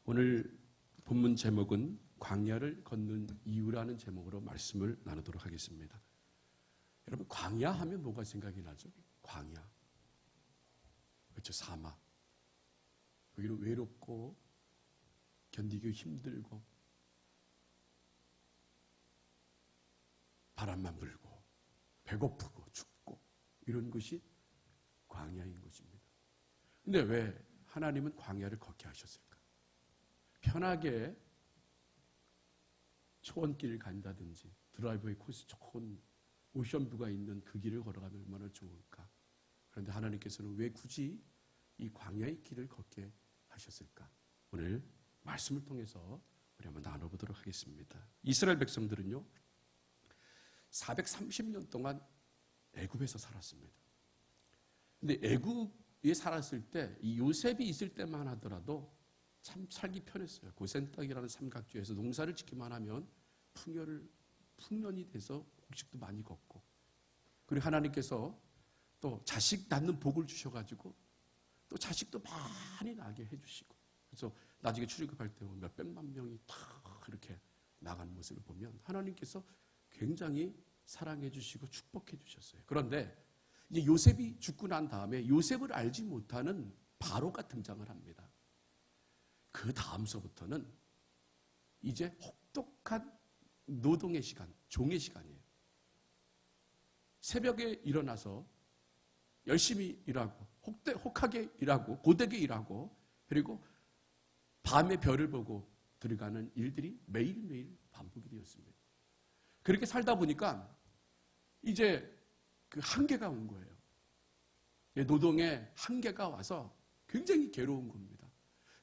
오늘 본문 제목은 광야를 걷는 이유라는 제목으로 말씀을 나누도록 하겠습니다. 여러분, 광야 하면 뭐가 생각이 나죠? 광야. 그렇죠. 사막. 거기는 외롭고 견디기 힘들고 바람만 불고 배고프고 춥고 이런 것이 광야인 것입니다. 근데 왜 하나님은 광야를 걷게 하셨을까? 편하게 초원길을 간다든지 드라이브웨이 코스 좋은 오션뷰가 있는 그 길을 걸어가면 얼마나 좋을까? 그런데 하나님께서는 왜 굳이 이 광야의 길을 걷게 하셨을까? 오늘 말씀을 통해서 우리 한번 나눠보도록 하겠습니다. 이스라엘 백성들은요 430년 동안 애굽에서 살았습니다. 근데 애굽에 살았을 때 이 요셉이 있을 때만 하더라도 참 살기 편했어요. 고센 땅이라는 삼각지에서 농사를 짓기만 하면 풍년이 돼서 곡식도 많이 걷고, 그리고 하나님께서 또 자식 낳는 복을 주셔가지고 또 자식도 많이 나게 해주시고, 그래서 나중에 출애굽할 때 몇 백만 명이 다 이렇게 나가는 모습을 보면 하나님께서 굉장히 사랑해 주시고 축복해 주셨어요. 그런데 이제 요셉이 죽고 난 다음에 요셉을 알지 못하는 바로가 등장을 합니다. 그 다음서부터는 이제 혹독한 노동의 시간, 종의 시간이에요. 새벽에 일어나서 열심히 일하고 혹하게 일하고 고되게 일하고, 그리고 밤에 별을 보고 들어가는 일들이 매일매일 반복이 되었습니다. 그렇게 살다 보니까 이제 그 한계가 온 거예요. 노동의 한계가 와서 굉장히 괴로운 겁니다.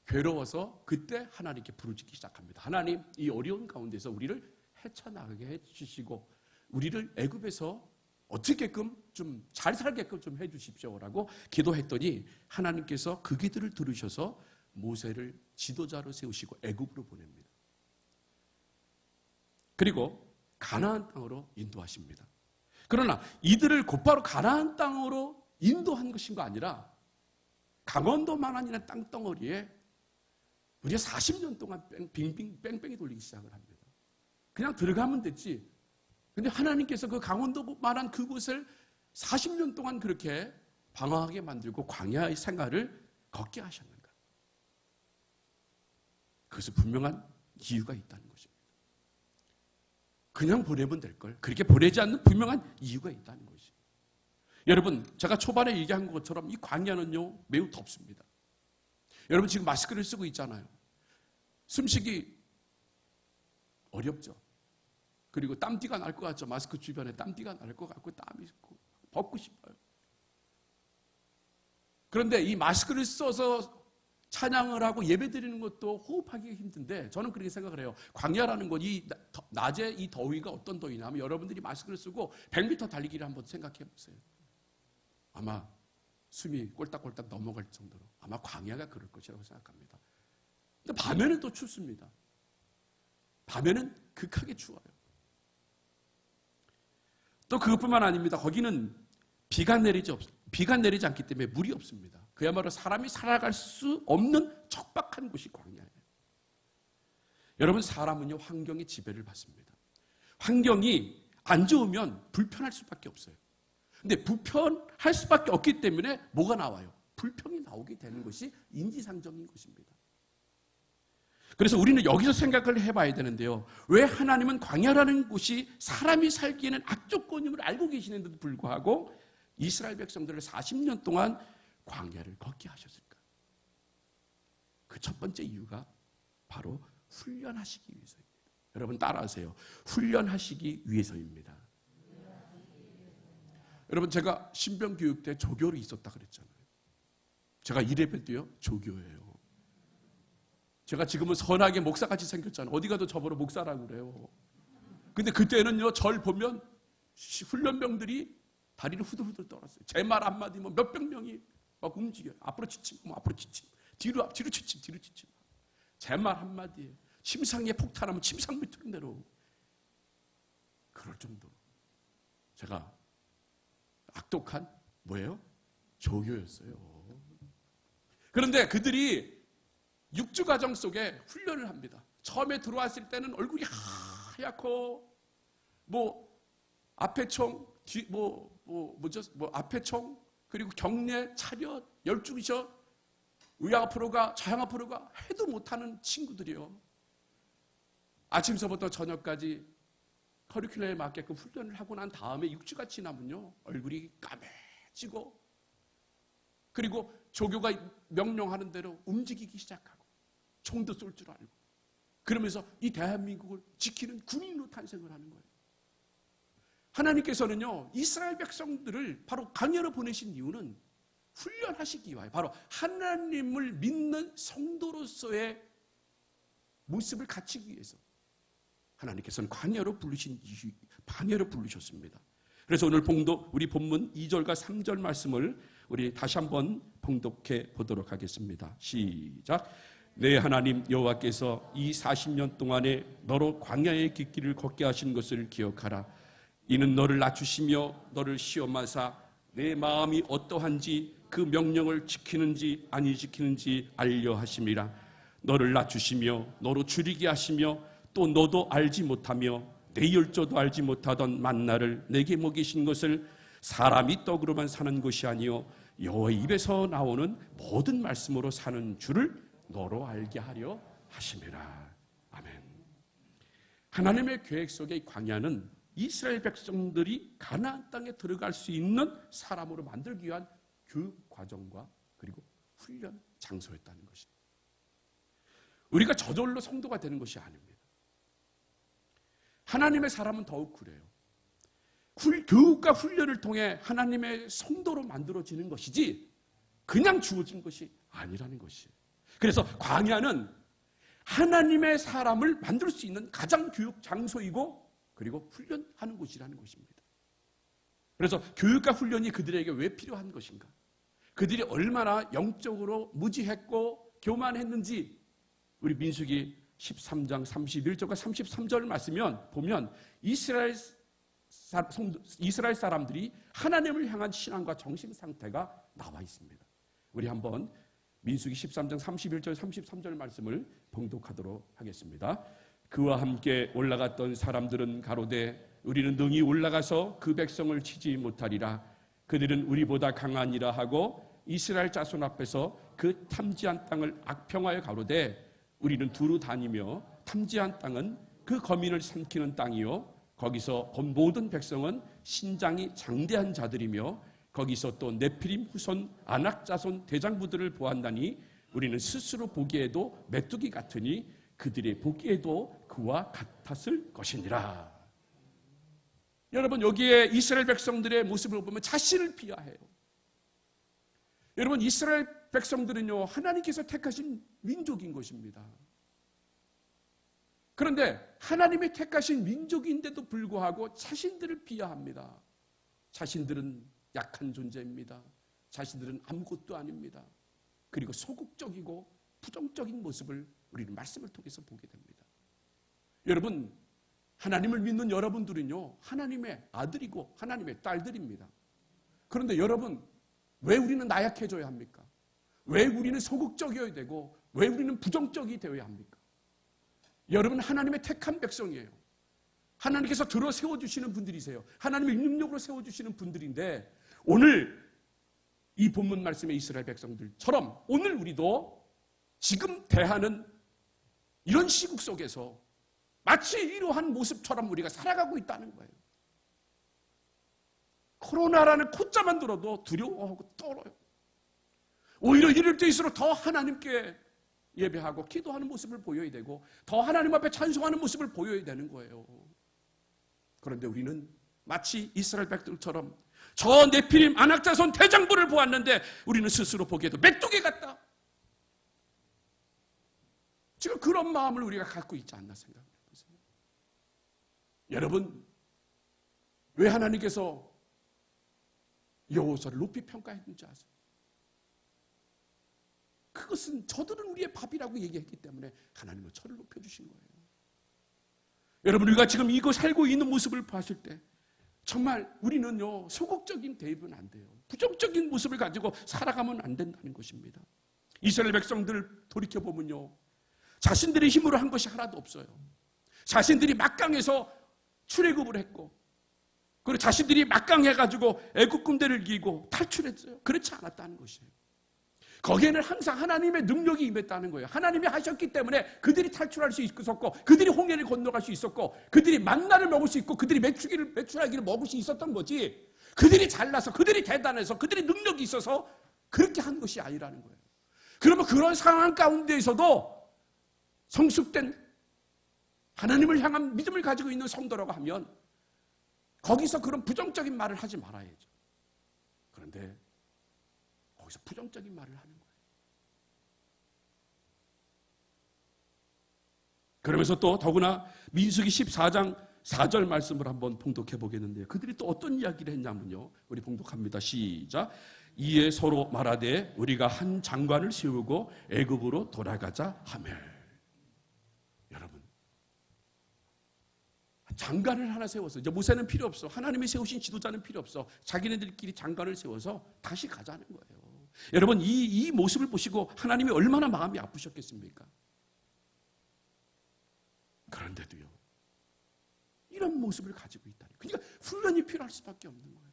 괴로워서 그때 하나님께 부르짖기 시작합니다. 하나님, 이 어려운 가운데서 우리를 헤쳐나가게 해주시고 우리를 애굽에서 어떻게끔 좀 잘 살게끔 좀 해주십시오라고 기도했더니 하나님께서 그 기도를 들으셔서 모세를 지도자로 세우시고 애굽으로 보냅니다. 그리고 가나안 땅으로 인도하십니다. 그러나 이들을 곧바로 가나안 땅으로 인도한 것인 아니라 강원도만한 땅덩어리에 무려 40년 동안 뺑뺑이 돌리기 시작을 합니다. 그냥 들어가면 됐지. 근데 하나님께서 그 강원도만한 그곳을 40년 동안 그렇게 방황하게 만들고 광야의 생활을 걷게 하셨는가? 그것은 분명한 이유가 있다는 것입니다. 그냥 보내면 될 걸 그렇게 보내지 않는 분명한 이유가 있다는 것이. 여러분, 제가 초반에 얘기한 것처럼 이 광야는요 매우 덥습니다. 여러분 지금 마스크를 쓰고 있잖아요. 숨쉬기 어렵죠. 그리고 땀띠가 날 것 같죠. 마스크 주변에 땀띠가 날 것 같고 땀이 있고 벗고 싶어요. 그런데 이 마스크를 써서 찬양을 하고 예배드리는 것도 호흡하기가 힘든데, 저는 그렇게 생각을 해요. 광야라는 건 이 낮에 이 더위가 어떤 더위냐면 여러분들이 마스크를 쓰고 100m 달리기를 한번 생각해 보세요. 아마 숨이 꼴딱꼴딱 넘어갈 정도로 아마 광야가 그럴 것이라고 생각합니다. 근데 밤에는 또 춥습니다. 밤에는 극하게 추워요. 또 그것뿐만 아닙니다. 거기는 비가 내리지 않기 때문에 물이 없습니다. 그야말로 사람이 살아갈 수 없는 척박한 곳이 광야예요. 여러분, 사람은요 환경의 지배를 받습니다. 환경이 안 좋으면 불편할 수밖에 없어요. 근데 불편할 수밖에 없기 때문에 뭐가 나와요? 불평이 나오게 되는 것이 인지상정인 것입니다. 그래서 우리는 여기서 생각을 해봐야 되는데요. 왜 하나님은 광야라는 곳이 사람이 살기에는 악조건임을 알고 계시는데도 불구하고 이스라엘 백성들을 40년 동안 광야를 걷게 하셨을까? 그 첫 번째 이유가 바로 훈련하시기 위해서입니다. 여러분 따라하세요. 훈련하시기 위해서입니다. 여러분, 제가 신병교육 때 조교로 있었다 그랬잖아요. 제가 이래봬 때요 조교예요. 제가 지금은 선하게 목사같이 생겼잖아요. 어디 가도 저보러 목사라고 그래요. 근데 그때는요 절 보면 훈련병들이 다리를 후들후들 떨었어요. 제 말 한마디면 몇백 명이 막 움직여요. 앞으로 지침, 앞으로 지침, 뒤로 지침, 뒤로 지침. 제 말 한마디에 침상에 폭탄하면 침상 밑으로 내려오고 그럴 정도로 제가 악독한 뭐예요? 조교였어요. 그런데 그들이 6주 과정 속에 훈련을 합니다. 처음에 들어왔을 때는 얼굴이 하얗고 앞에 총, 앞에 총, 그리고 경례, 차렷, 12기셔, 의양 앞으로 가, 좌양 앞으로 가 해도 못하는 친구들이요. 아침서부터 저녁까지 커리큘럼에 맞게끔 훈련을 하고 난 다음에 6주가 지나면요, 얼굴이 까매지고, 그리고 조교가 명령하는 대로 움직이기 시작하고 총도 쏠 줄 알고, 그러면서 이 대한민국을 지키는 군인으로 탄생을 하는 거예요. 하나님께서는요, 이스라엘 백성들을 바로 광야로 보내신 이유는 훈련하시기 위하여, 바로 하나님을 믿는 성도로서의 모습을 갖추기 위해서 하나님께서는 광야로 부르셨습니다. 그래서 오늘 우리 본문 2절과 3절 말씀을 우리 다시 한번 봉독해 보도록 하겠습니다. 시작. 내 하나님 여호와께서 이 40년 동안에 너로 광야의 깃길을 걷게 하신 것을 기억하라. 이는 너를 낮추시며 너를 시험하사 내 마음이 어떠한지 그 명령을 지키는지 아니 지키는지 알려 하심이라. 너를 낮추시며 너로 줄이게 하시며 또 너도 알지 못하며 내 열조도 알지 못하던 만나를 내게 먹이신 것을 사람이 떡으로만 사는 것이 아니요 여호와의 입에서 나오는 모든 말씀으로 사는 줄을 너로 알게 하려 하심이라. 아멘. 하나님의 계획 속에 이 광야는 이스라엘 백성들이 가나안 땅에 들어갈 수 있는 사람으로 만들기 위한 교육 과정과 그리고 훈련 장소였다는 것입니다. 우리가 저절로 성도가 되는 것이 아닙니다. 하나님의 사람은 더욱 그래요. 교육과 훈련을 통해 하나님의 성도로 만들어지는 것이지 그냥 주어진 것이 아니라는 것이에요. 그래서 광야는 하나님의 사람을 만들 수 있는 가장 교육 장소이고 그리고 훈련하는 곳이라는 것입니다. 그래서 교육과 훈련이 그들에게 왜 필요한 것인가? 그들이 얼마나 영적으로 무지했고 교만했는지 우리 민수기 13장 31절과 33절 말씀을 보면 이스라엘 사람들이 하나님을 향한 신앙과 정신 상태가 나와 있습니다. 우리 한번 민수기 13장 31절 33절 말씀을 봉독하도록 하겠습니다. 그와 함께 올라갔던 사람들은 가로되 우리는 능히 올라가서 그 백성을 치지 못하리라. 그들은 우리보다 강하니라 하고 이스라엘 자손 앞에서 그 탐지한 땅을 악평하여 가로되 우리는 두루 다니며 탐지한 땅은 그 거민을 삼키는 땅이요 거기서 본 모든 백성은 신장이 장대한 자들이며 거기서 또 네피림 후손 아낙 자손 대장부들을 보았나니 우리는 스스로 보기에도 메뚜기 같으니 그들의 보기에도 그와 같았을 것이니라. 여러분, 여기에 이스라엘 백성들의 모습을 보면 자신을 비하해요. 여러분, 이스라엘 백성들은요 하나님께서 택하신 민족인 것입니다. 그런데 하나님이 택하신 민족인데도 불구하고 자신들을 비하합니다. 자신들은 약한 존재입니다. 자신들은 아무것도 아닙니다. 그리고 소극적이고 부정적인 모습을 우리는 말씀을 통해서 보게 됩니다. 여러분, 하나님을 믿는 여러분들은요 하나님의 아들이고 하나님의 딸들입니다. 그런데 여러분, 왜 우리는 나약해져야 합니까? 왜 우리는 소극적이어야 되고 왜 우리는 부정적이 되어야 합니까? 여러분, 하나님의 택한 백성이에요. 하나님께서 들어 세워주시는 분들이세요. 하나님의 능력으로 세워주시는 분들인데 오늘 이 본문 말씀의 이스라엘 백성들처럼 오늘 우리도 지금 대하는 이런 시국 속에서 마치 이러한 모습처럼 우리가 살아가고 있다는 거예요. 코로나라는 콧자만 들어도 두려워하고 떨어요. 오히려 이럴 때일수록 더 하나님께 예배하고 기도하는 모습을 보여야 되고 더 하나님 앞에 찬송하는 모습을 보여야 되는 거예요. 그런데 우리는 마치 이스라엘 백성들처럼 저 네피림 아낙자손 대장부를 보았는데 우리는 스스로 보기에도 메뚜기 같다. 지금 그런 마음을 우리가 갖고 있지 않나 생각해 보세요. 여러분, 왜 하나님께서 여호수아를 높이 평가했는지 아세요? 그것은 저들은 우리의 밥이라고 얘기했기 때문에 하나님은 저를 높여주신 거예요. 여러분, 우리가 지금 이거 살고 있는 모습을 봤을 때 정말 우리는요 소극적인 대입은 안 돼요. 부정적인 모습을 가지고 살아가면 안 된다는 것입니다. 이스라엘 백성들을 돌이켜보면요, 자신들의 힘으로 한 것이 하나도 없어요. 자신들이 막강해서 출애굽을 했고, 그리고 자신들이 막강해가지고 애굽 군대를 이기고 탈출했어요. 그렇지 않았다는 것이에요. 거기에는 항상 하나님의 능력이 임했다는 거예요. 하나님이 하셨기 때문에 그들이 탈출할 수 있었고, 그들이 홍해를 건너갈 수 있었고, 그들이 만나를 먹을 수 있고, 그들이 메추라기를 먹을 수 있었던 거지, 그들이 잘나서, 그들이 대단해서, 그들이 능력이 있어서 그렇게 한 것이 아니라는 거예요. 그러면 그런 상황 가운데에서도 성숙된 하나님을 향한 믿음을 가지고 있는 성도라고 하면 거기서 그런 부정적인 말을 하지 말아야죠. 그런데 거기서 부정적인 말을 하는 거예요. 그러면서 또 더구나 민수기 14장 4절 말씀을 한번 봉독해 보겠는데요. 그들이 또 어떤 이야기를 했냐면요, 우리 봉독합니다. 시작. 이에 서로 말하되 우리가 한 장관을 세우고 애굽으로 돌아가자 하며. 여러분, 장관을 하나 세워서, 이제 모세는 필요 없어, 하나님이 세우신 지도자는 필요 없어, 자기네들끼리 장관을 세워서 다시 가자는 거예요. 여러분, 이 모습을 보시고 하나님이 얼마나 마음이 아프셨겠습니까? 그런데도요, 이런 모습을 가지고 있다니. 그러니까 훈련이 필요할 수밖에 없는 거예요.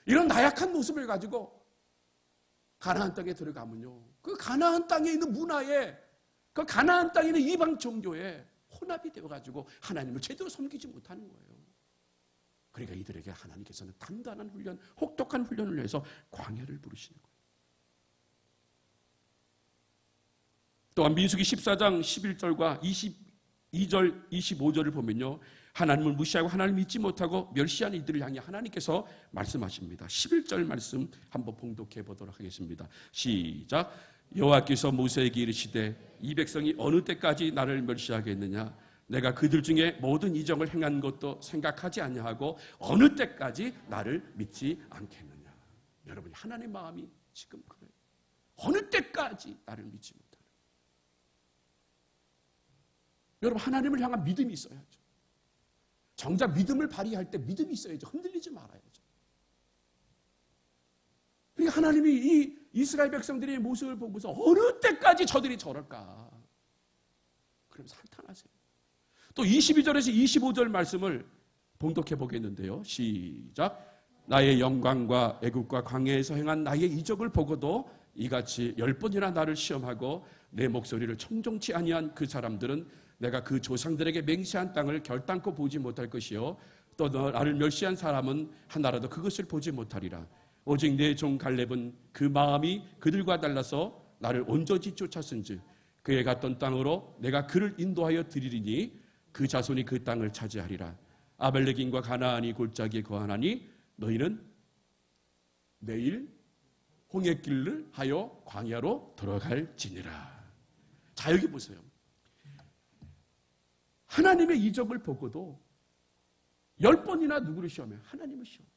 이런 나약한 모습을 가지고 가나안 땅에 들어가면요, 그 가나안 땅에 있는 문화에, 그 가나안 땅에 있는 이방 종교에 혼합이 되어가지고 하나님을 제대로 섬기지 못하는 거예요. 그러니까 이들에게 하나님께서는 단단한 훈련, 혹독한 훈련을 해서 광야를 부르시는 거예요. 또한 민수기 14장 11절과 22절, 25절을 보면요, 하나님을 무시하고 하나님을 믿지 못하고 멸시한 이들을 향해 하나님께서 말씀하십니다. 11절 말씀 한번 봉독해 보도록 하겠습니다. 시작. 여호와께서 모세에게 이르시되 이 백성이 어느 때까지 나를 멸시하겠느냐? 내가 그들 중에 모든 이적을 행한 것도 생각하지 아니하고 어느 때까지 나를 믿지 않겠느냐? 여러분, 하나님의 마음이 지금 그래요. 어느 때까지 나를 믿지 못하는. 여러분, 하나님을 향한 믿음이 있어야죠. 정작 믿음을 발휘할 때 믿음이 있어야죠. 흔들리지 말아야죠. 그러니까 하나님이 이 이스라엘 백성들의 모습을 보면서 어느 때까지 저들이 저럴까? 그러면서 한탄하세요. 또 22절에서 25절 말씀을 봉독해 보겠는데요. 시작. 나의 영광과 애국과 광야에서 행한 나의 이적을 보고도 이같이 10번이나 나를 시험하고 내 목소리를 청종치 아니한 그 사람들은 내가 그 조상들에게 맹세한 땅을 결단코 보지 못할 것이요, 또 나를 멸시한 사람은 하나라도 그것을 보지 못하리라. 오직 내 종 갈렙은 그 마음이 그들과 달라서 나를 온전히 쫓았은즉 그의 갔던 땅으로 내가 그를 인도하여 드리리니 그 자손이 그 땅을 차지하리라. 아벨렉인과 가나안이 골짜기에 거하나니 너희는 내일 홍해길을 하여 광야로 들어갈지니라. 자, 여기 보세요. 하나님의 이적을 보고도 10번이나 누구를 시험해요? 하나님을 시험해요.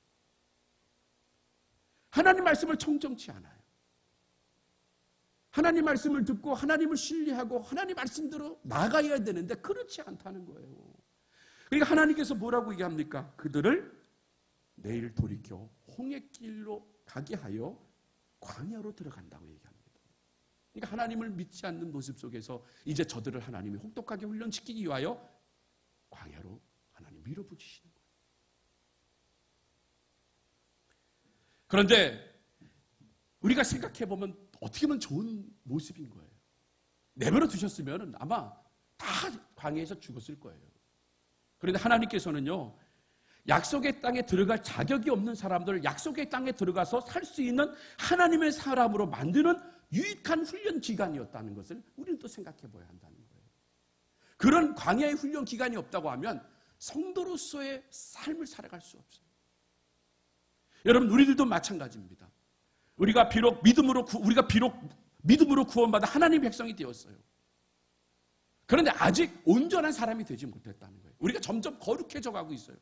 하나님 말씀을 청정치 않아요. 하나님 말씀을 듣고 하나님을 신뢰하고 하나님 말씀대로 나가야 되는데 그렇지 않다는 거예요. 그러니까 하나님께서 뭐라고 얘기합니까? 그들을 내일 돌이켜 홍해길로 가게 하여 광야로 들어간다고 얘기합니다. 그러니까 하나님을 믿지 않는 모습 속에서 이제 저들을 하나님이 혹독하게 훈련시키기 위하여 광야로 하나님 밀어붙이시는 거예요. 그런데 우리가 생각해보면 어떻게 보면 좋은 모습인 거예요. 내버려 두셨으면 아마 다 광야에서 죽었을 거예요. 그런데 하나님께서는요, 약속의 땅에 들어갈 자격이 없는 사람들을 약속의 땅에 들어가서 살 수 있는 하나님의 사람으로 만드는 유익한 훈련 기간이었다는 것을 우리는 또 생각해 봐야 한다는 거예요. 그런 광야의 훈련 기간이 없다고 하면 성도로서의 삶을 살아갈 수 없어요. 여러분, 우리들도 마찬가지입니다. 우리가 비록 믿음으로 구원받아 하나님의 백성이 되었어요. 그런데 아직 온전한 사람이 되지 못했다는 거예요. 우리가 점점 거룩해져 가고 있어요.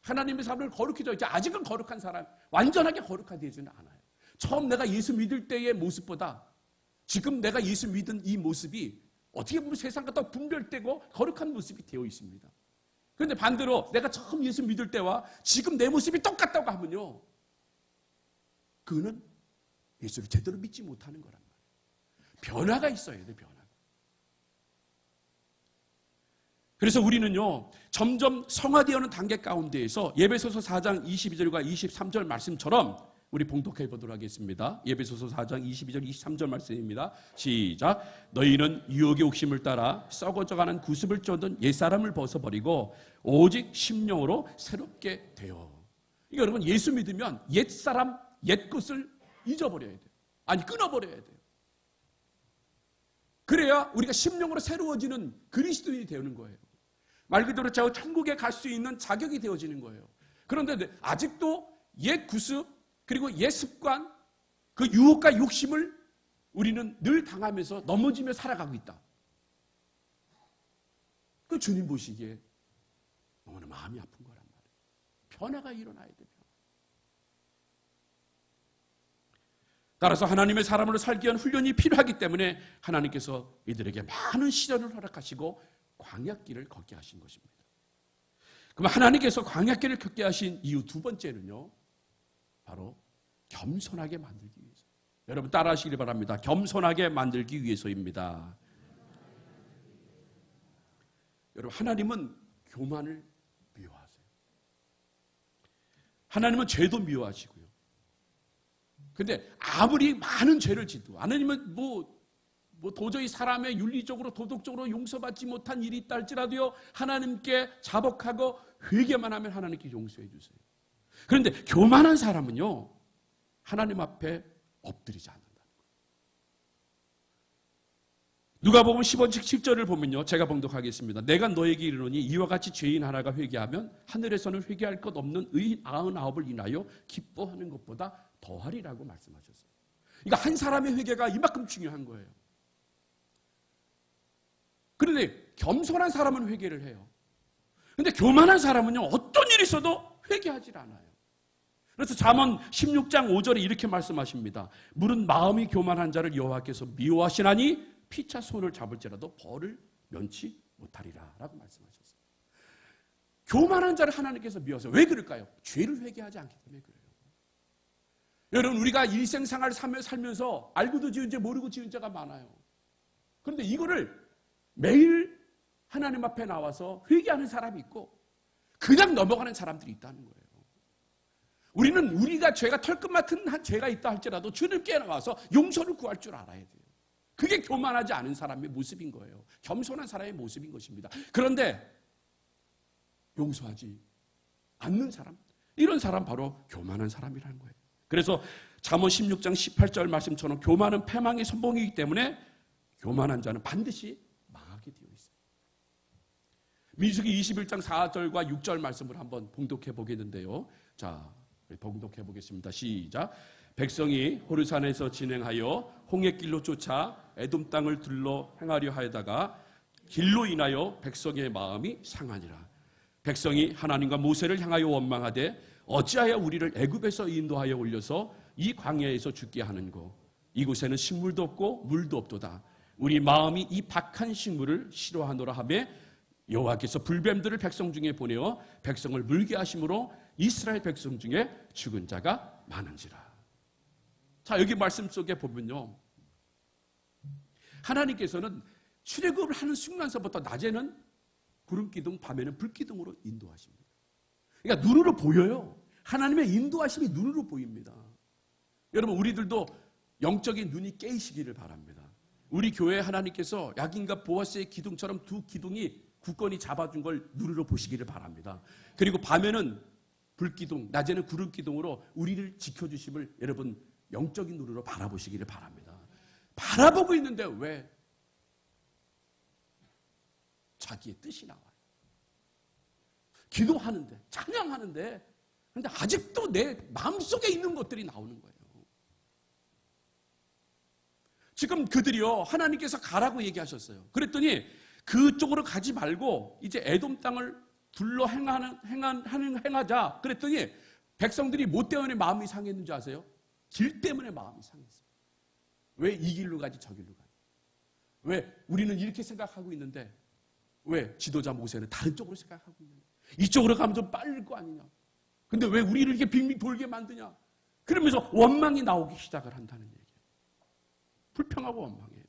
하나님의 삶을 거룩해져 있지, 아직은 거룩한 사람, 완전하게 거룩하되지는 않아요. 처음 내가 예수 믿을 때의 모습보다 지금 내가 예수 믿은 이 모습이 어떻게 보면 세상과 더 분별되고 거룩한 모습이 되어 있습니다. 그런데 반대로 내가 처음 예수 믿을 때와 지금 내 모습이 똑같다고 하면요, 그거는 예수를 제대로 믿지 못하는 거란 말이에요. 변화가 있어야 돼, 변화가. 그래서 우리는요, 점점 성화되어오는 단계 가운데에서 예배소서 4장 22절과 23절 말씀처럼 우리 봉독해 보도록 하겠습니다. 예배소서 4장 22절 23절 말씀입니다. 시작. 너희는 유혹의 옥심을 따라 썩어져가는 구습을 쫓는 옛사람을 벗어버리고 오직 심령으로 새롭게 되어. 그러니까 여러분, 예수 믿으면 옛사람, 옛것을 잊어버려야 돼요. 아니, 끊어버려야 돼요. 그래야 우리가 심령으로 새로워지는 그리스도인이 되는 거예요. 말 그대로 저 천국에 갈 수 있는 자격이 되어지는 거예요. 그런데 아직도 옛 구습 그리고 옛 습관, 그 유혹과 욕심을 우리는 늘 당하면서 넘어지며 살아가고 있다. 그 주님 보시기에 너무나 마음이 아픈 거란 말이에요. 변화가 일어나야 돼요. 따라서 하나님의 사람으로 살기 위한 훈련이 필요하기 때문에 하나님께서 이들에게 많은 시련을 허락하시고 광야길을 걷게 하신 것입니다. 그럼 하나님께서 광야길을 걷게 하신 이유 두 번째는요, 바로 겸손하게 만들기 위해서. 여러분 따라하시기 바랍니다. 겸손하게 만들기 위해서입니다. 여러분, 하나님은 교만을 미워하세요. 하나님은 죄도 미워하시고요. 근데 아무리 많은 죄를 지도 하나님은 도저히 사람의 윤리적으로 도덕적으로 용서받지 못한 일이 있다 할지라도요, 하나님께 자복하고 회개만 하면 하나님께 용서해 주세요. 그런데 교만한 사람은요, 하나님 앞에 엎드리지 않는다는 거예요. 누가복음 15장 7절을 보면요, 제가 봉독하겠습니다. 내가 너에게 이르노니 이와 같이 죄인 하나가 회개하면 하늘에서는 회개할 것 없는 의인 99을 인하여 기뻐하는 것보다 더하리라고 말씀하셨어요. 그러니까 한 사람의 회개가 이만큼 중요한 거예요. 그런데 겸손한 사람은 회개를 해요. 그런데 교만한 사람은요, 어떤 일이 있어도 회개하지 않아요. 그래서 잠언 16장 5절에 이렇게 말씀하십니다. 물은 마음이 교만한 자를 여호와께서 미워하시나니 피차 손을 잡을지라도 벌을 면치 못하리라 라고 말씀하셨어요. 교만한 자를 하나님께서 미워하세요. 왜 그럴까요? 죄를 회개하지 않기 때문에 그래요. 여러분, 우리가 일생생활을 살면서 알고도 지은 죄 모르고 지은 죄가 많아요. 그런데 이거를 매일 하나님 앞에 나와서 회개하는 사람이 있고 그냥 넘어가는 사람들이 있다는 거예요. 우리는 우리가 죄가 털끝 같은 한 죄가 있다 할지라도 주님께 나와서 용서를 구할 줄 알아야 돼요. 그게 교만하지 않은 사람의 모습인 거예요. 겸손한 사람의 모습인 것입니다. 그런데 용서하지 않는 사람, 이런 사람 바로 교만한 사람이라는 거예요. 그래서 잠언 16장 18절 말씀처럼 교만은 패망의 선봉이기 때문에 교만한 자는 반드시 망하게 되어 있어요. 민수기 21장 4절과 6절 말씀을 한번 봉독해 보겠는데요. 자, 봉독해 보겠습니다. 시작. 백성이 호르산에서 진행하여 홍해길로 쫓아 에돔 땅을 둘러 행하려 하다가 길로 인하여 백성의 마음이 상하니라. 백성이 하나님과 모세를 향하여 원망하되 어찌하여 우리를 애굽에서 인도하여 올려서 이 광야에서 죽게 하는고 이곳에는 식물도 없고 물도 없도다. 우리 마음이 이 박한 식물을 싫어하노라 하며 여호와께서 불뱀들을 백성 중에 보내어 백성을 물게 하심으로 이스라엘 백성 중에 죽은 자가 많은지라. 자, 여기 말씀 속에 보면요, 하나님께서는 출애굽을 하는 순간서부터 낮에는 구름기둥, 밤에는 불기둥으로 인도하십니다. 그러니까 눈으로 보여요. 하나님의 인도하심이 눈으로 보입니다. 여러분, 우리들도 영적인 눈이 깨이시기를 바랍니다. 우리 교회에 하나님께서 야긴과 보아스의 기둥처럼 두 기둥이 굳건히 잡아준 걸 눈으로 보시기를 바랍니다. 그리고 밤에는 불기둥, 낮에는 구름기둥으로 우리를 지켜주심을 여러분 영적인 눈으로 바라보시기를 바랍니다. 바라보고 있는데 왜 자기의 뜻이 나와요? 기도하는데, 찬양하는데, 그런데 아직도 내 마음속에 있는 것들이 나오는 거예요. 지금 그들이요, 하나님께서 가라고 얘기하셨어요. 그랬더니 그쪽으로 가지 말고 이제 에돔 땅을 둘러 행하자. 그랬더니 백성들이 뭐 때문에 마음이 상했는지 아세요? 길 때문에 마음이 상했어요. 왜 이 길로 가지 저 길로 가지? 왜 우리는 이렇게 생각하고 있는데 왜 지도자 모세는 다른 쪽으로 생각하고 있느냐? 이쪽으로 가면 좀 빠를 거 아니냐? 근데 왜 우리를 이렇게 빙빙 돌게 만드냐? 그러면서 원망이 나오기 시작을 한다는 얘기예요. 불평하고 원망해요.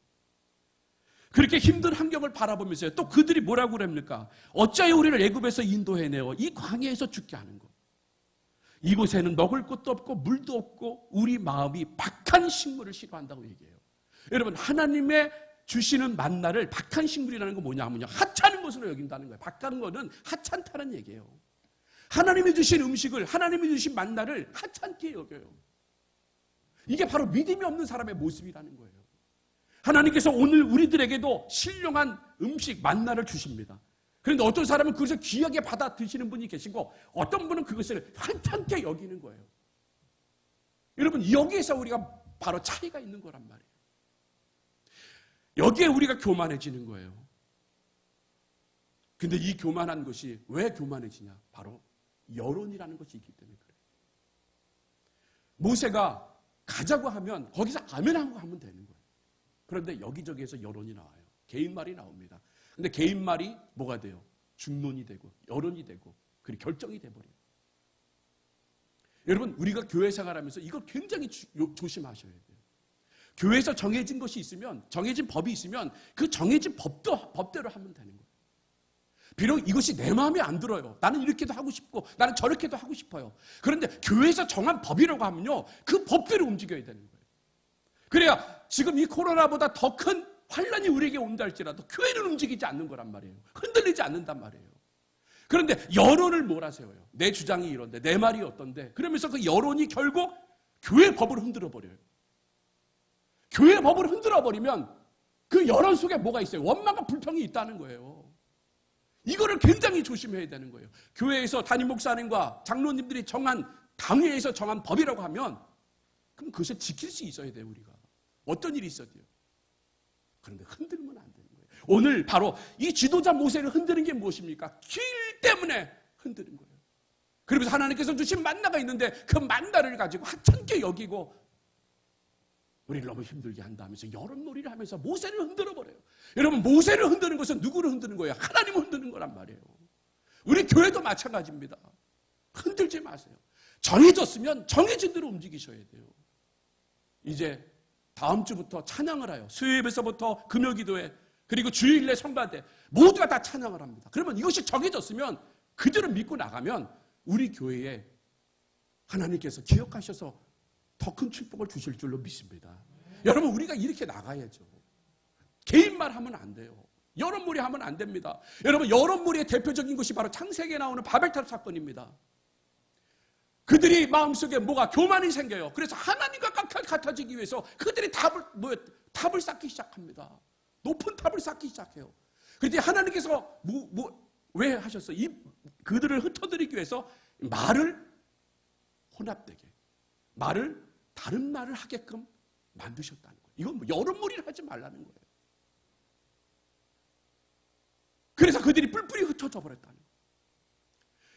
그렇게 힘든 환경을 바라보면서요. 또 그들이 뭐라고 그럽니까? 어찌하여 우리를 애굽에서 인도해내어 이 광야에서 죽게 하는 것. 이곳에는 먹을 것도 없고 물도 없고 우리 마음이 박한 식물을 싫어한다고 얘기해요. 여러분, 하나님의 주시는 만나를 박한 식물이라는 건 뭐냐 하면요, 하찮은 것으로 여긴다는 거예요. 박한 거는 하찮다는 얘기예요. 하나님이 주신 음식을, 하나님이 주신 만나를 하찮게 여겨요. 이게 바로 믿음이 없는 사람의 모습이라는 거예요. 하나님께서 오늘 우리들에게도 신령한 음식, 만나를 주십니다. 그런데 어떤 사람은 그것을 귀하게 받아 드시는 분이 계시고 어떤 분은 그것을 하찮게 여기는 거예요. 여러분, 여기에서 우리가 바로 차이가 있는 거란 말이에요. 여기에 우리가 교만해지는 거예요. 근데 이 교만한 것이 왜 교만해지냐? 바로 여론이라는 것이 있기 때문에 그래요. 모세가 가자고 하면 거기서 아멘하고 하면 되는 거예요. 그런데 여기저기에서 여론이 나와요. 개인말이 나옵니다. 근데 개인말이 뭐가 돼요? 중론이 되고 여론이 되고 그리고 결정이 돼버려요. 여러분, 우리가 교회 생활하면서 이거 굉장히 조심하셔야 돼요. 교회에서 정해진 것이 있으면, 정해진 법이 있으면 그 정해진 법대로 하면 되는 거예요. 비록 이것이 내 마음에 안 들어요. 나는 이렇게도 하고 싶고 나는 저렇게도 하고 싶어요. 그런데 교회에서 정한 법이라고 하면요, 그 법대로 움직여야 되는 거예요. 그래야 지금 이 코로나보다 더 큰 환란이 우리에게 온다 할지라도 교회는 움직이지 않는 거란 말이에요. 흔들리지 않는단 말이에요. 그런데 여론을 몰아세워요. 내 주장이 이런데, 내 말이 어떤데, 그러면서 그 여론이 결국 교회 법을 흔들어 버려요. 교회 법을 흔들어 버리면 그 여론 속에 뭐가 있어요? 원망과 불평이 있다는 거예요. 이거를 굉장히 조심해야 되는 거예요. 교회에서 담임 목사님과 장로님들이 정한, 당회에서 정한 법이라고 하면 그럼 그것을 지킬 수 있어야 돼요. 우리가 어떤 일이 있어도. 그런데 흔들면 안 되는 거예요. 오늘 바로 이 지도자 모세를 흔드는 게 무엇입니까? 길 때문에 흔드는 거예요. 그러면서 하나님께서 주신 만나가 있는데 그 만나를 가지고 하찮게 여기고 우리를 너무 힘들게 한다면서 여론놀이를 하면서 모세를 흔들어 버려요. 여러분, 모세를 흔드는 것은 누구를 흔드는 거예요? 하나님을 흔드는 거란 말이에요. 우리 교회도 마찬가지입니다. 흔들지 마세요. 정해졌으면 정해진 대로 움직이셔야 돼요. 이제 다음 주부터 찬양을 해요. 수요예배서부터 금요기도회, 그리고 주일내 성가대 모두가 다 찬양을 합니다. 그러면 이것이 정해졌으면 그대로 믿고 나가면 우리 교회에 하나님께서 기억하셔서 더 큰 축복을 주실 줄로 믿습니다. 여러분, 우리가 이렇게 나가야죠. 개인말 하면 안 돼요. 여론몰이 하면 안 됩니다. 여러분, 여론몰이의 대표적인 것이 바로 창세기에 나오는 바벨탑 사건입니다. 그들이 마음속에 뭐가 교만이 생겨요. 그래서 하나님과 같아지기 위해서 그들이 탑을 쌓기 시작합니다. 높은 탑을 쌓기 시작해요. 그런데 하나님께서 왜 하셨어요? 그들을 흩어뜨리기 위해서 말을 혼합되게, 말을 다른 말을 하게끔 만드셨다는 거예요. 이건 여론몰이를 하지 말라는 거예요. 그래서 그들이 뿔뿔이 흩어져 버렸다는 거예요.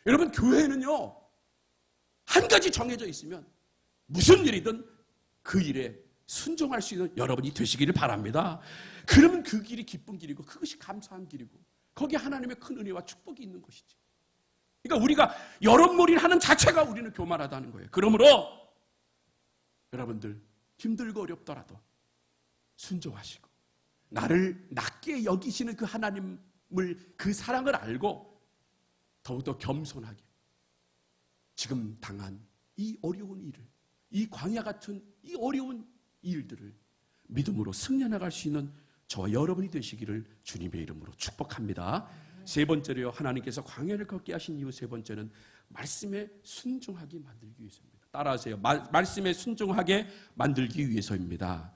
여러분, 교회는요, 한 가지 정해져 있으면 무슨 일이든 그 일에 순종할 수 있는 여러분이 되시기를 바랍니다. 그러면 그 길이 기쁜 길이고 그것이 감사한 길이고 거기에 하나님의 큰 은혜와 축복이 있는 것이지. 그러니까 우리가 여론몰이를 하는 자체가 우리는 교만하다는 거예요. 그러므로 여러분들 힘들고 어렵더라도 순종하시고 나를 낮게 여기시는 그 하나님을, 그 사랑을 알고 더욱더 겸손하게 지금 당한 이 어려운 일을, 이 광야 같은 이 어려운 일들을 믿음으로 승려나갈 수 있는 저와 여러분이 되시기를 주님의 이름으로 축복합니다. 세 번째로요, 하나님께서 광야를 걷게 하신 이유 세 번째는 말씀에 순종하게 만들기 위해서입니다. 따라하세요. 말씀에 순종하게 만들기 위해서입니다.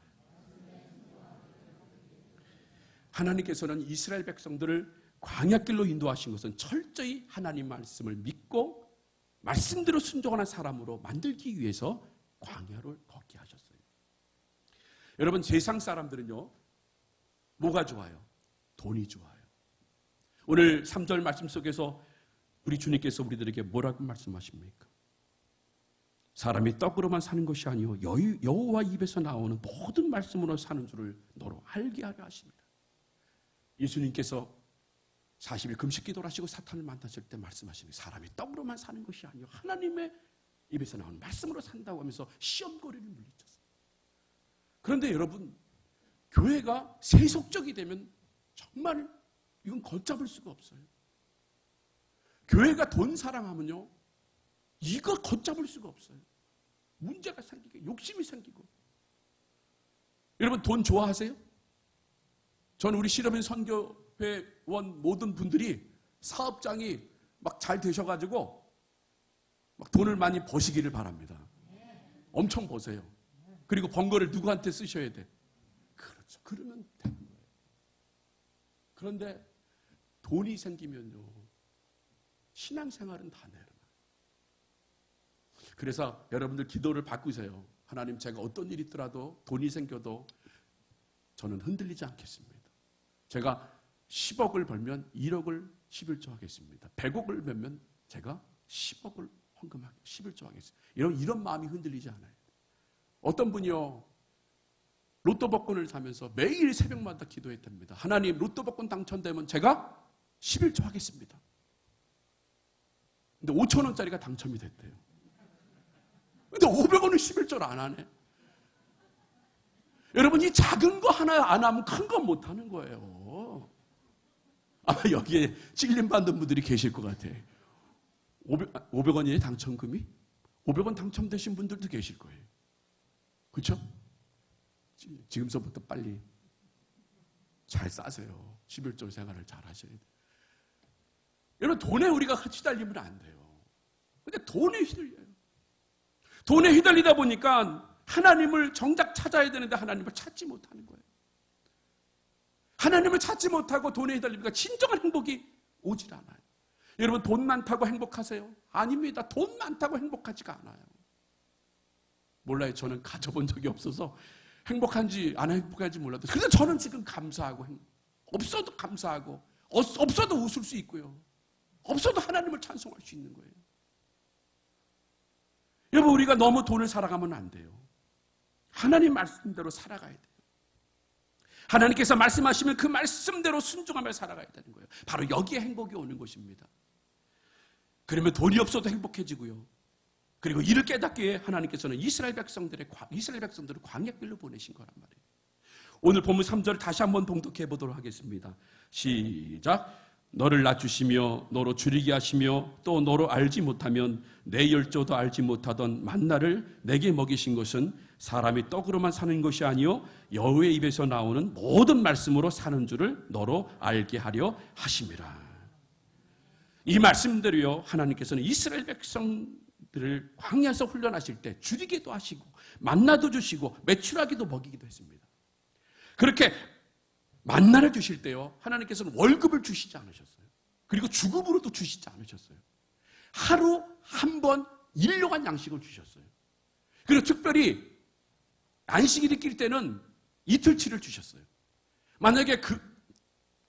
하나님께서는 이스라엘 백성들을 광야길로 인도하신 것은 철저히 하나님 말씀을 믿고 말씀대로 순종하는 사람으로 만들기 위해서 광야를 걷게 하셨어요. 여러분, 세상 사람들은요, 뭐가 좋아요? 돈이 좋아요. 오늘 3절 말씀 속에서 우리 주님께서 우리들에게 뭐라고 말씀하십니까? 사람이 떡으로만 사는 것이 아니요 여호와 입에서 나오는 모든 말씀으로 사는 줄을 너로 알게 하려 하십니다. 예수님께서 40일 금식 기도를 하시고 사탄을 만나실 때 말씀하시는, 사람이 떡으로만 사는 것이 아니요 하나님의 입에서 나오는 말씀으로 산다고 하면서 시험거리를 물리쳤어요. 그런데 여러분, 교회가 세속적이 되면 정말 이건 걷잡을 수가 없어요. 교회가 돈 사랑하면요, 이거 걷잡을 수가 없어요. 문제가 생기고 욕심이 생기고. 여러분 돈 좋아하세요? 저는 우리 실업인 선교회원 모든 분들이 사업장이 막 잘 되셔가지고 막 돈을 많이 버시기를 바랍니다. 엄청 버세요. 그리고 번 거를 누구한테 쓰셔야 돼? 그렇죠. 그러면 되는 거예요. 그런데 돈이 생기면요, 신앙생활은 다 내려놔요. 그래서 여러분들 기도를 바꾸세요. 하나님, 제가 어떤 일이 있더라도 돈이 생겨도 저는 흔들리지 않겠습니다. 제가 10억을 벌면 1억을 11조 하겠습니다. 100억을 벌면 제가 10억을 헌금하고 11조 하겠습니다. 이런 마음이 흔들리지 않아요. 어떤 분이요, 로또 복권을 사면서 매일 새벽마다 기도했답니다. 하나님, 로또 복권 당첨되면 제가 11조 하겠습니다. 근데 5,000원짜리가 당첨이 됐대요. 근데 500원은 11조를 안 하네. 여러분, 이 작은 거 하나 안 하면 큰 건 못 하는 거예요. 아마 여기에 찔림받는 분들이 계실 것 같아. 500원이에요, 당첨금이? 500원 당첨되신 분들도 계실 거예요. 그렇죠? 지금서부터 빨리 잘 싸세요. 11조 생활을 잘 하셔야 돼요. 여러분, 돈에 우리가 휘달리면 안 돼요. 근데 돈에 휘둘려요. 돈에 휘달리다 보니까 하나님을 정작 찾아야 되는데 하나님을 찾지 못하는 거예요. 하나님을 찾지 못하고 돈에 휘달리니까 진정한 행복이 오질 않아요. 여러분, 돈 많다고 행복하세요? 아닙니다. 돈 많다고 행복하지가 않아요. 몰라요. 저는 가져본 적이 없어서 행복한지 안 행복한지 몰라도, 그래서 저는 지금 감사하고, 없어도 감사하고, 없어도 웃을 수 있고요, 없어도 하나님을 찬송할 수 있는 거예요. 여러분, 우리가 너무 돈을 사랑하면 안 돼요. 하나님 말씀대로 살아가야 돼요. 하나님께서 말씀하시면 그 말씀대로 순종하며 살아가야 되는 거예요. 바로 여기에 행복이 오는 것입니다. 그러면 돈이 없어도 행복해지고요. 그리고 이를 깨닫기에 하나님께서는 이스라엘 백성들을 광야길로 보내신 거란 말이에요. 오늘 본문 3절을 다시 한번 봉독해 보도록 하겠습니다. 시작. 너를 낮추시며 너로 줄이게 하시며 또 너로 알지 못하면 내 열조도 알지 못하던 만나를 내게 먹이신 것은 사람이 떡으로만 사는 것이 아니요 여호와의 입에서 나오는 모든 말씀으로 사는 줄을 너로 알게 하려 하심이라. 이 말씀대로요, 하나님께서는 이스라엘 백성들을 광야에서 훈련하실 때 줄이기도 하시고 만나도 주시고 메추라기도 먹이기도 했습니다. 그렇게 만나를 주실 때요, 하나님께서는 월급을 주시지 않으셨어요. 그리고 주급으로도 주시지 않으셨어요. 하루 한 번 일용한 양식을 주셨어요. 그리고 특별히 안식일을 낄 때는 이틀치를 주셨어요. 만약에 그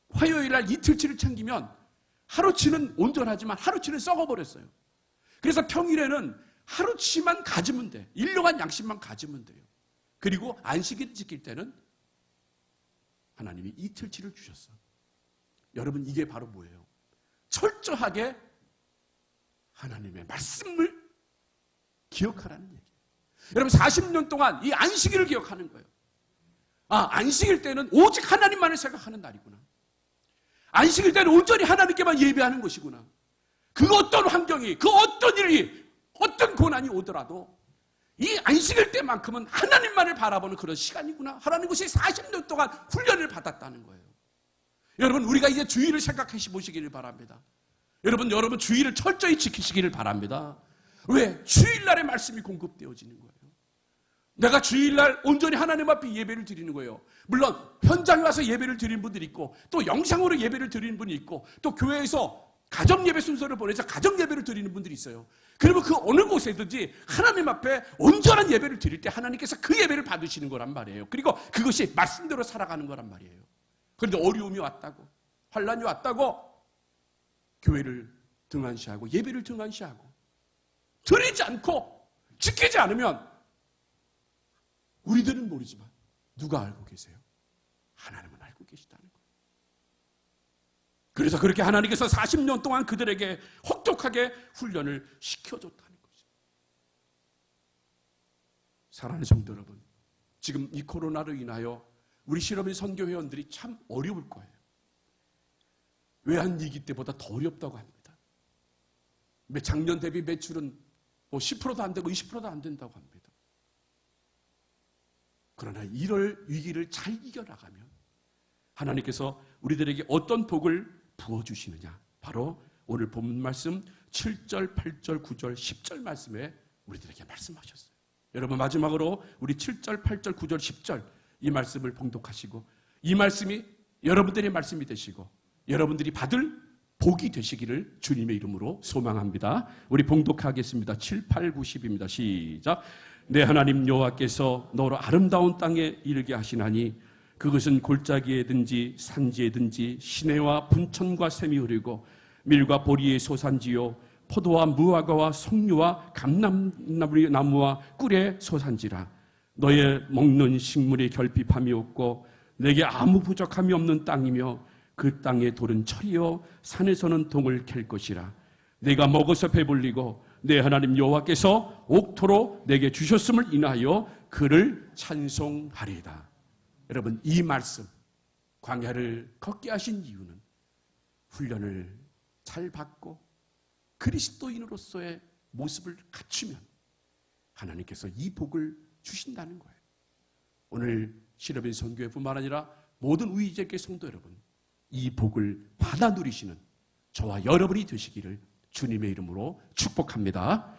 화요일 날 이틀치를 챙기면 하루치는 온전하지만 하루치는 썩어버렸어요. 그래서 평일에는 하루치만 가지면 돼. 일용한 양식만 가지면 돼요. 그리고 안식일을 지킬 때는 하나님이 이틀치를 주셨어요. 여러분, 이게 바로 뭐예요? 철저하게 하나님의 말씀을 기억하라는 얘기예요. 여러분, 40년 동안 이 안식일을 기억하는 거예요. 안식일 때는 오직 하나님만을 생각하는 날이구나. 안식일 때는 온전히 하나님께만 예배하는 것이구나. 그 어떤 환경이, 그 어떤 일이, 어떤 고난이 오더라도 이 안식일 때만큼은 하나님만을 바라보는 그런 시간이구나 하라는 것이 40년 동안 훈련을 받았다는 거예요. 여러분, 우리가 이제 주일을 생각해 보시기를 바랍니다. 여러분 주일을 철저히 지키시기를 바랍니다. 왜? 주일날의 말씀이 공급되어지는 거예요. 내가 주일날 온전히 하나님 앞에 예배를 드리는 거예요. 물론 현장에 와서 예배를 드리는 분들이 있고, 또 영상으로 예배를 드리는 분이 있고, 또 교회에서 가정예배 순서를 보내서 가정예배를 드리는 분들이 있어요. 그러면 그 어느 곳에든지 하나님 앞에 온전한 예배를 드릴 때 하나님께서 그 예배를 받으시는 거란 말이에요. 그리고 그것이 말씀대로 살아가는 거란 말이에요. 그런데 어려움이 왔다고, 환란이 왔다고 교회를 등한시하고 예배를 등한시하고 드리지 않고 지키지 않으면 우리들은 모르지만 누가 알고 계세요? 하나님은 알고 계시다는 거예요. 그래서 그렇게 하나님께서 40년 동안 그들에게 혹독하게 훈련을 시켜줬다는 거죠. 사랑하는 성도 여러분, 지금 이 코로나로 인하여 우리 실업인 선교회원들이 참 어려울 거예요. 외환위기 때보다 더 어렵다고 합니다. 작년 대비 매출은 10%도 안 되고 20%도 안 된다고 합니다. 그러나 이럴 위기를 잘 이겨나가면 하나님께서 우리들에게 어떤 복을 부어주시느냐, 바로 오늘 본문 말씀 7절, 8절, 9절, 10절 말씀에 우리들에게 말씀하셨어요. 여러분, 마지막으로 우리 7절, 8절, 9절, 10절 이 말씀을 봉독하시고 이 말씀이 여러분들의 말씀이 되시고 여러분들이 받을 복이 되시기를 주님의 이름으로 소망합니다. 우리 봉독하겠습니다. 7, 8, 9, 10입니다. 시작. 내 하나님 여호와께서 너로 아름다운 땅에 이르게 하시나니 그것은 골짜기에든지 산지에든지 시내와 분천과 샘이 흐르고 밀과 보리의 소산지요 포도와 무화과와 석류와 감람나무와 꿀의 소산지라. 너의 먹는 식물이 결핍함이 없고 내게 아무 부족함이 없는 땅이며 그 땅의 돌은 철이요 산에서는 동을 캘 것이라. 내가 먹어서 배불리고 내 하나님 여호와께서 옥토로 내게 주셨음을 인하여 그를 찬송하리이다. 여러분, 이 말씀, 광야를 걷게 하신 이유는 훈련을 잘 받고 그리스도인으로서의 모습을 갖추면 하나님께서 이 복을 주신다는 거예요. 오늘 실업인 선교회뿐만 아니라 모든 우리제계 성도 여러분, 이 복을 받아 누리시는 저와 여러분이 되시기를 주님의 이름으로 축복합니다.